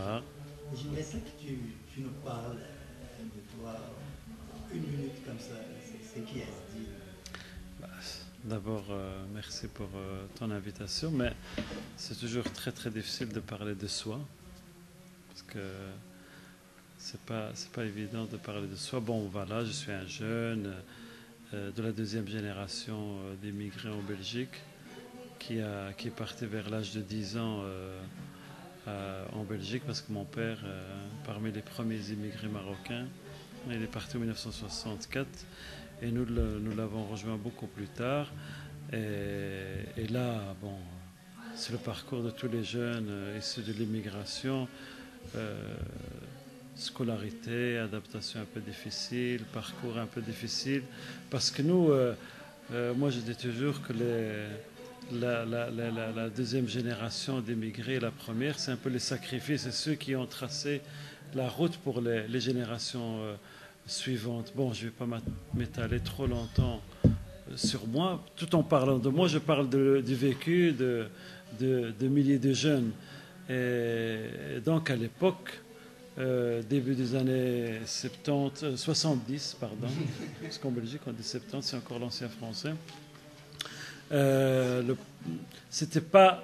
tard. J'aimerais ça que tu nous parles de toi une minute comme ça. C'est qui est-ce dit? Bah, D'abord, merci pour ton invitation, mais c'est toujours très très difficile de parler de soi, parce que c'est pas évident de parler de soi. Bon, voilà, je suis un jeune de la deuxième génération d'immigrés en Belgique qui est parti vers l'âge de 10 ans en Belgique, parce que mon père, parmi les premiers immigrés marocains, il est parti en 1964 et nous l'avons rejoint beaucoup plus tard. Et là, bon, c'est le parcours de tous les jeunes issus de l'immigration. Euh, Scolarité, adaptation un peu difficile, parcours un peu difficile. Parce que nous, moi je dis toujours que la deuxième génération d'immigrés, la première, c'est un peu les sacrifices, c'est ceux qui ont tracé la route pour les générations suivantes. Bon, je ne vais pas m'étaler trop longtemps sur moi. Tout en parlant de moi, je parle du vécu de milliers de jeunes. Et donc à l'époque, début des années 70, 70, pardon, parce qu'en Belgique on dit 70, c'est encore l'ancien français. Euh, le- c'était pas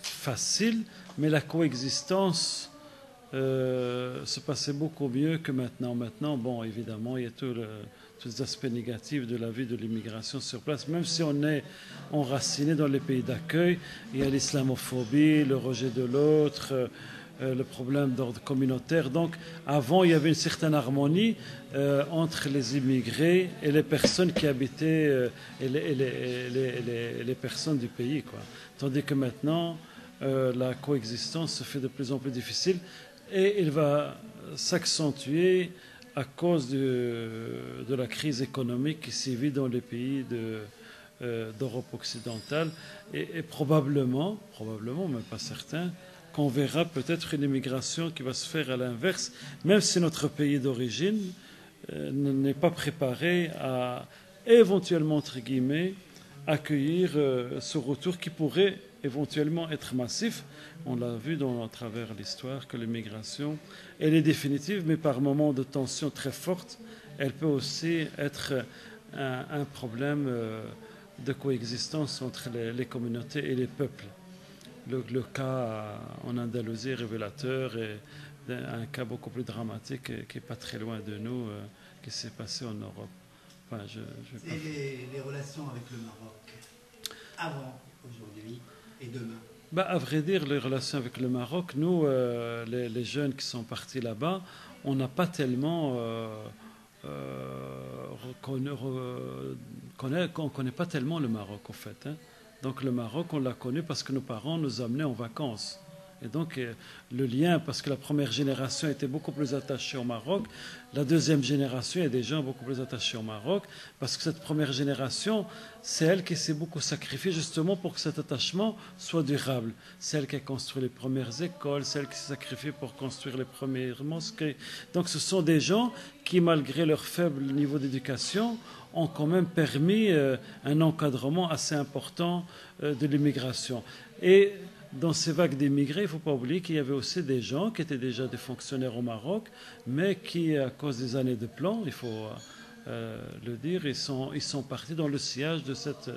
facile, mais la coexistence se passait beaucoup mieux que maintenant. Maintenant, bon, évidemment, il y a tous les aspects négatifs de la vie de l'immigration sur place. Même si on est enraciné dans les pays d'accueil, il y a l'islamophobie, le rejet de l'autre, le problème d'ordre communautaire. Donc, avant, il y avait une certaine harmonie entre les immigrés et les personnes qui habitaient et les personnes du pays, quoi. Tandis que maintenant, la coexistence se fait de plus en plus difficile et il va s'accentuer à cause de la crise économique qui sévit dans les pays d'Europe occidentale et probablement, mais pas certain, qu'on verra peut-être une immigration qui va se faire à l'inverse, même si notre pays d'origine n'est pas préparé à éventuellement, entre guillemets, accueillir ce retour qui pourrait éventuellement être massif. On l'a vu à travers l'histoire que l'immigration, elle est définitive, mais par moments de tension très forte, elle peut aussi être un problème de coexistence entre les communautés et les peuples. Le cas en Andalousie est révélateur et un cas beaucoup plus dramatique qui n'est pas très loin de nous, qui s'est passé en Europe. Enfin, je C'est pas... les relations avec le Maroc, avant, aujourd'hui et demain. À vrai dire, les relations avec le Maroc, nous, les jeunes qui sont partis là-bas, on n'a pas tellement on connaît pas tellement le Maroc, en fait, hein. Donc le Maroc, on l'a connu parce que nos parents nous amenaient en vacances. Et donc le lien, parce que la première génération était beaucoup plus attachée au Maroc, la deuxième génération est des gens beaucoup plus attachés au Maroc, parce que cette première génération, c'est elle qui s'est beaucoup sacrifiée justement pour que cet attachement soit durable. C'est elle qui a construit les premières écoles, c'est elle qui s'est sacrifiée pour construire les premières mosquées. Donc ce sont des gens qui, malgré leur faible niveau d'éducation, ont quand même permis un encadrement assez important de l'immigration. Et dans ces vagues d'immigrés, il ne faut pas oublier qu'il y avait aussi des gens qui étaient déjà des fonctionnaires au Maroc, mais qui, à cause des années de plan, il faut le dire, ils sont partis dans le sillage de cette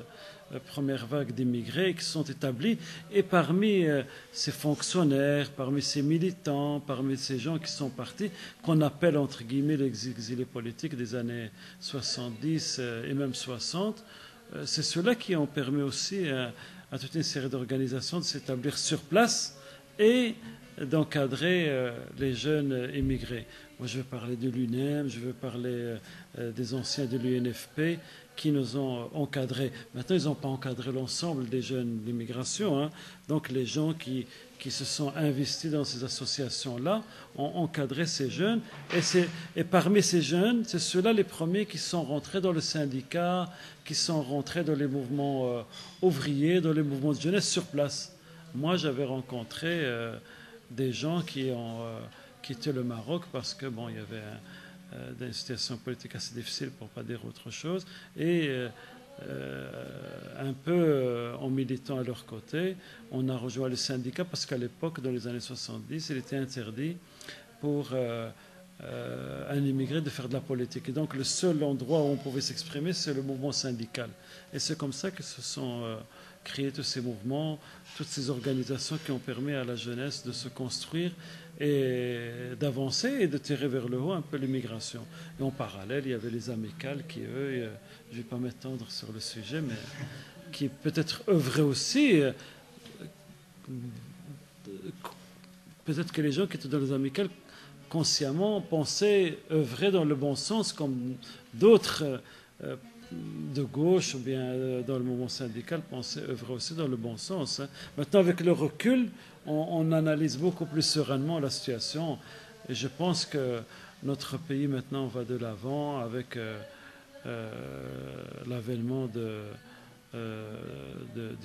première vague d'immigrés qui sont établis. Et parmi ces fonctionnaires, parmi ces militants, parmi ces gens qui sont partis, qu'on appelle entre guillemets les exilés politiques des années 70 et même 60, c'est ceux-là qui ont permis aussi à toute une série d'organisations de s'établir sur place et d'encadrer les jeunes immigrés. Moi, je veux parler de l'UNEM, je veux parler des anciens de l'UNFP qui nous ont encadrés. Maintenant, ils n'ont pas encadré l'ensemble des jeunes d'immigration, hein. Donc, les gens qui se sont investis dans ces associations-là ont encadré ces jeunes. Et parmi ces jeunes, c'est ceux-là les premiers qui sont rentrés dans le syndicat, qui sont rentrés dans les mouvements ouvriers, dans les mouvements de jeunesse sur place. Moi, j'avais rencontré des gens qui ont quitté le Maroc parce que bon, il y avait une situation politique assez difficile pour ne pas dire autre chose. Et un peu en militant à leur côté. On a rejoint le syndicat parce qu'à l'époque, dans les années 70, il était interdit pour un immigré de faire de la politique. Et donc le seul endroit où on pouvait s'exprimer, c'est le mouvement syndical. Et c'est comme ça que se sont créés tous ces mouvements, toutes ces organisations qui ont permis à la jeunesse de se construire et d'avancer et de tirer vers le haut un peu l'immigration. Et en parallèle, il y avait les amicales qui, eux, je ne vais pas m'étendre sur le sujet, mais qui peut-être œuvraient aussi. Peut-être que les gens qui étaient dans les amicales consciemment pensaient œuvrer dans le bon sens, comme d'autres de gauche ou bien dans le mouvement syndical pensaient œuvrer aussi dans le bon sens. Maintenant, avec le recul, on analyse beaucoup plus sereinement la situation. Et je pense que notre pays maintenant va de l'avant avec l'avènement du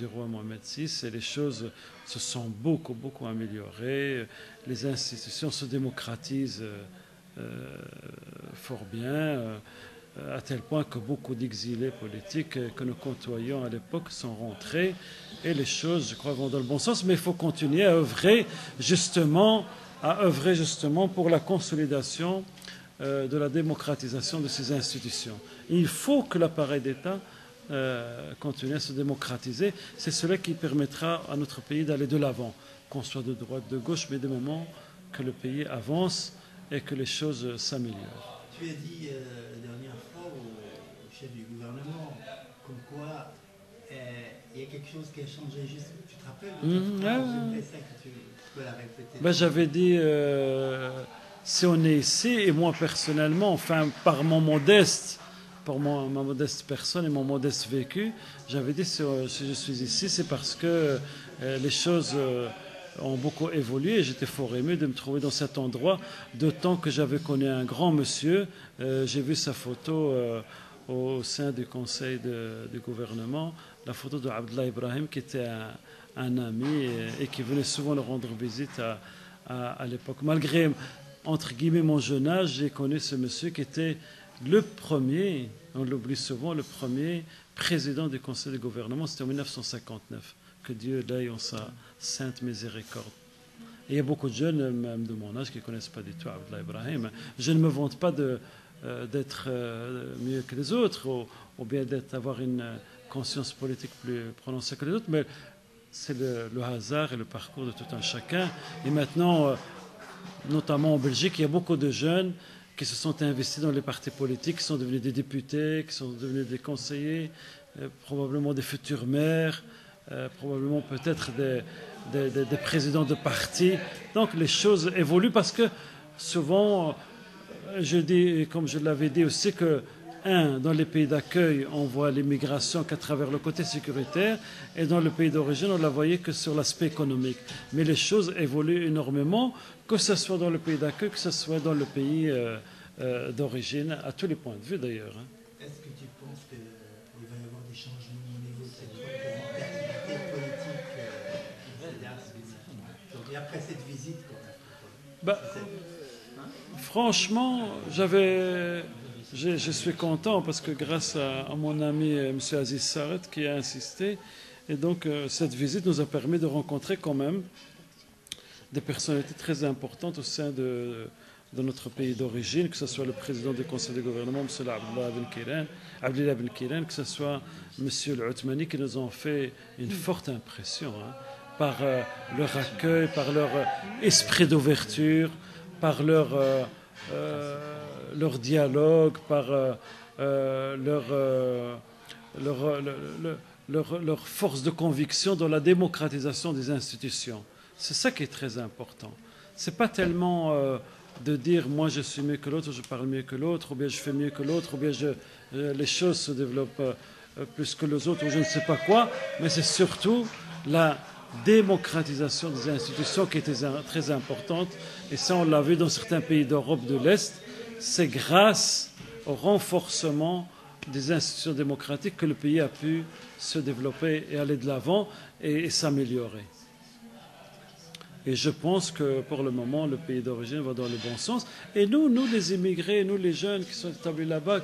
roi Mohamed VI, et les choses se sont beaucoup améliorées. Les institutions se démocratisent fort bien, à tel point que beaucoup d'exilés politiques que nous côtoyions à l'époque sont rentrés, et les choses, je crois, vont dans le bon sens. Mais il faut continuer à œuvrer justement pour la consolidation de la démocratisation de ces institutions. Il faut que l'appareil d'État continuer à se démocratiser. C'est cela qui permettra à notre pays d'aller de l'avant, qu'on soit de droite, de gauche, mais des moments que le pays avance et que les choses s'améliorent. Tu as dit la dernière fois au chef du gouvernement comme quoi il y a quelque chose qui a changé. Juste, tu te rappelles de ta phrase? J'aimerais ça que tu peux la répéter. J'avais dit si on est ici, et moi personnellement, enfin par mon modeste, pour ma modeste personne et mon modeste vécu, j'avais dit si je suis ici, c'est parce que les choses ont beaucoup évolué, et j'étais fort ému de me trouver dans cet endroit, d'autant que j'avais connu un grand monsieur. J'ai vu sa photo au sein du conseil du gouvernement, la photo de Abdullah Ibrahim, qui était un ami et qui venait souvent le rendre visite à l'époque. Malgré, entre guillemets, mon jeune âge, j'ai connu ce monsieur qui était le premier, on l'oublie souvent, le premier président du conseil de gouvernement. C'était en 1959. Que Dieu l'aille en sa sainte miséricorde. Et il y a beaucoup de jeunes, même de mon âge, qui ne connaissent pas du tout Abdullah Ibrahim. Je ne me vante pas d'être mieux que les autres, ou bien d'avoir une conscience politique plus prononcée que les autres, mais c'est le hasard et le parcours de tout un chacun. Et maintenant, notamment en Belgique, il y a beaucoup de jeunes qui se sont investis dans les partis politiques, qui sont devenus des députés, qui sont devenus des conseillers, probablement des futurs maires, probablement peut-être des présidents de partis. Donc les choses évoluent parce que souvent, je dis, comme je l'avais dit aussi, que dans les pays d'accueil, on voit l'immigration qu'à travers le côté sécuritaire, et dans le pays d'origine, on ne la voyait que sur l'aspect économique. Mais les choses évoluent énormément, que ce soit dans le pays d'accueil, que ce soit dans le pays d'origine, à tous les points de vue d'ailleurs. Est-ce que tu penses qu'il va y avoir des changements au niveau de cette activité politique et après cette visite qu'on a fait? Franchement, je suis content parce que grâce à mon ami M. Aziz Saret qui a insisté, et donc cette visite nous a permis de rencontrer quand même des personnalités très importantes au sein de notre pays d'origine, que ce soit le président du conseil de gouvernement, M. Abdellah Ben Kiran, que ce soit M. Al-Othmani, qui nous ont fait une forte impression par leur accueil, par leur esprit d'ouverture, par leur dialogue, par leur force de conviction dans la démocratisation des institutions. C'est ça qui est très important. Ce n'est pas tellement de dire moi je suis mieux que l'autre, je parle mieux que l'autre, ou bien je fais mieux que l'autre, ou bien les choses se développent plus que les autres, ou je ne sais pas quoi, mais c'est surtout la démocratisation des institutions qui était très importante. Et ça, on l'a vu dans certains pays d'Europe de l'Est. C'est grâce au renforcement des institutions démocratiques que le pays a pu se développer et aller de l'avant et s'améliorer. Et je pense que pour le moment, le pays d'origine va dans le bon sens. Et nous les immigrés, nous les jeunes qui sont établis là-bas,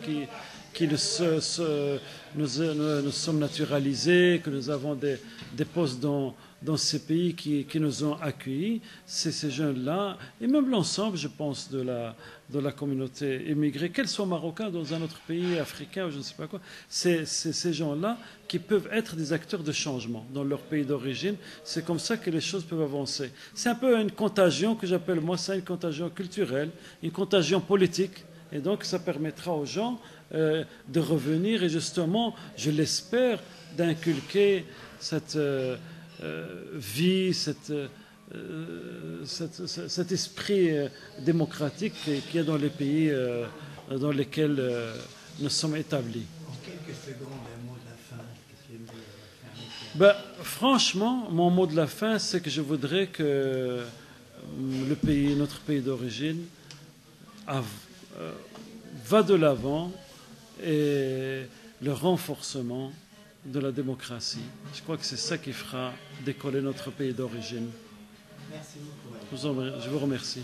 nous sommes naturalisés, que nous avons des postes dans ces pays qui nous ont accueillis. C'est ces jeunes-là, et même l'ensemble, je pense, de la communauté immigrée, qu'elle soit marocaine dans un autre pays africain ou je ne sais pas quoi, c'est ces gens-là qui peuvent être des acteurs de changement dans leur pays d'origine. C'est comme ça que les choses peuvent avancer. C'est un peu une contagion que j'appelle, moi, ça une contagion culturelle, une contagion politique. Et donc, ça permettra aux gens de revenir et justement, je l'espère, d'inculquer cette vie, cet esprit démocratique qu'il y a dans les pays dans lesquels nous sommes établis. En quelques secondes, un mot de la fin. Qu'est-ce que vous Ben, franchement, mon mot de la fin, c'est que je voudrais que notre pays d'origine, va de l'avant et le renforcement de la démocratie. Je crois que c'est ça qui fera décoller notre pays d'origine. Merci beaucoup. Je vous remercie.